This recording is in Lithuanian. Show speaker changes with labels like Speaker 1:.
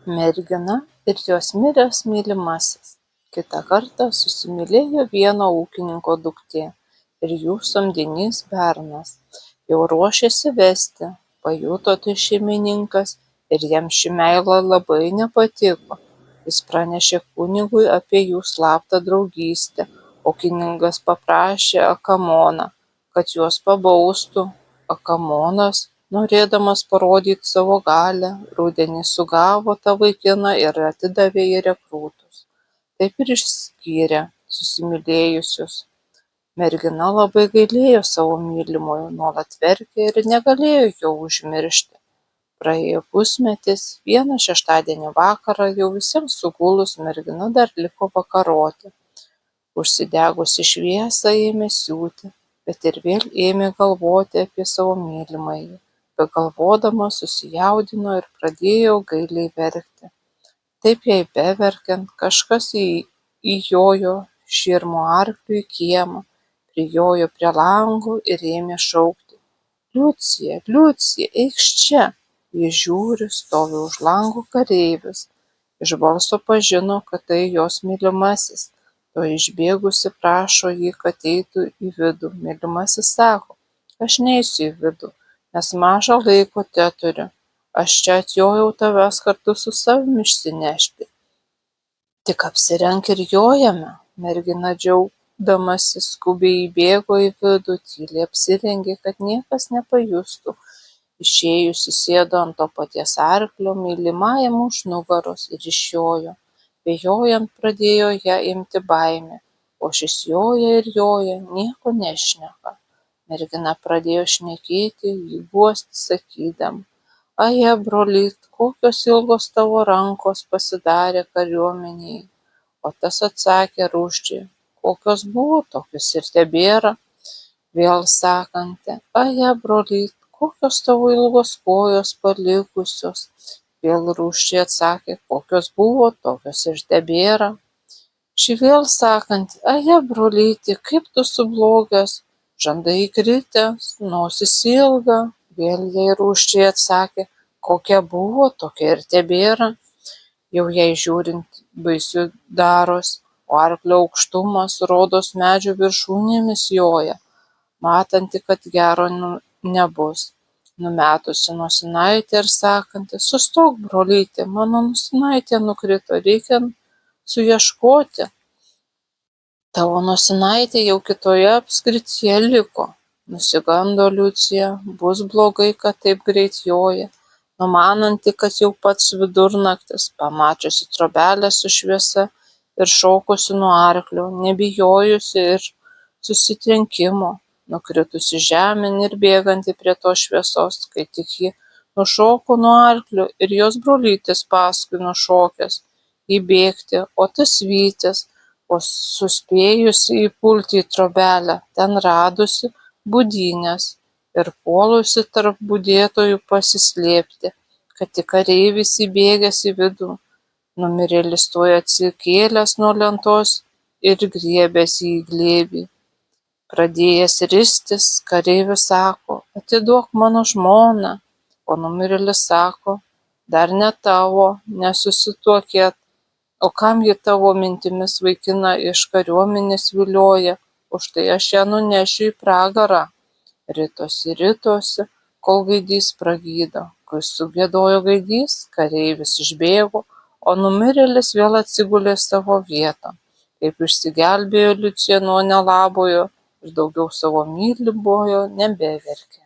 Speaker 1: Mergina ir jos miręs mylimasis. Kitą kartą susimylėjo vieno ūkininko duktė ir jų samdinys bernas. Jau ruošėsi vesti, pajuto tai šeimininkas ir jam ši meilė labai nepatiko. Jis pranešė kunigui apie jų slaptą draugystę, o kunigas paprašė Akamoną, kad juos pabaustų. Akamonas, norėdamas parodyti savo galią, rudenį sugavo tą vaikiną ir atidavė į rekrūtus. Taip ir išskyrė susimylėjusius. Mergina labai gailėjo savo mylimojo, nuolat verkė ir negalėjo jo užmiršti. Praėjo pusmetis, vieną šeštadienio vakarą, jau visiems sugulus, mergina dar liko vakaroti. Užsidegusi šviesą ėmė siūti, bet ir vėl ėmė galvoti apie savo mylimąjį. Begalvodama susijaudino ir pradėjo gailiai verkti. Taip jai beverkiant, kažkas įjojo širmo arkliu į kiemą, prijojo prie lango ir ėmė šaukti: Liucija, Liucija, eikš čia! Ji žiūri, stovi už lango kareivis. Iš balso pažino, kad tai jos mylimasis. To išbėgusi prašo jį, kad eitų į vidų. Mylimasis sako: aš neisiu į vidų, nes mažą laiko teturiu. Aš čia atjojau tavęs kartu su savimi išsinešti. Tik apsirenk ir jojame. Mergina džiaugdamasi skubiai įbėgo į vidų, tyliai apsirengė, kad niekas nepajustų. Išėjusi sėdo ant to paties arklio mylimajam už nugaros ir išjojo. Bejojant pradėjo ją imti baimė, o šis joja ir joja, nieko nešneka. Mergina pradėjo šnekėti, jį guosti sakydama: aje, brolyt, kokios ilgos tavo rankos pasidarė kariuomenėje. O tas atsakė rūsčiai: kokios buvo, tokios ir tebėra. Vėl sakanti: aje, brolyt, kokios tavo ilgos kojos palikusios. Vėl rūsčiai atsakė: kokios buvo, tokios ir tebėra. Ši vėl sakanti: aje, brolyti, kaip tu sublogęs, žandai įkritęs, nosis ilga. Vėl jai rūsčiai atsakė: kokia buvo, tokia ir tebėra. Jau jai žiūrint baisiu daros, o arklio aukštumas rodos medžių viršūnėmis joja, matanti, kad gero nebus. Numetusi nosinaitę ir sakanti: sustok, brolytė, mano nosinaitė nukrito, reikia suieškoti. Tavo nosinaitė jau kitoje apskrityje liko. Nusigando Liucija, bus blogai, kad taip greit joja. Numananti, kad jau pats vidurnaktis, pamačiusi trobelę su šviesa ir šokusi nuo arklio, nebijojusi ir susitrenkimo. Nukritusi žemėn ir bėganti prie tos šviesos, kai tik ji nušoko nuo arklio ir jos brolytis paskui nušokęs įbėgti, o tas vytis, o suspėjusi įpulti į trobelę, ten radusi budynės ir puolusi tarp budėtojų pasislėpti, kad tik kareivis įbėgęs į vidų. Numirėlis tuoj atsikėlęs nuo lentos ir griebėsi į glėbį. Pradėjęs ristis, kareivis sako: atiduok mano žmoną, o numirėlis sako: dar ne tavo, nesusituokėt, o kam ji tavo mintimis vaikiną iš kariuomenės vilioja, už tai aš ją nunešiu į pragarą. Ritosi, kol gaidys pragydo. Kai sugiedojo gaidys, kareivis išbėgo, o numirėlis vėl atsigulė savo vietą. Kaip išsigelbėjo Liucija nuo nelabojo ir daugiau savo mylimojo nebeverkė.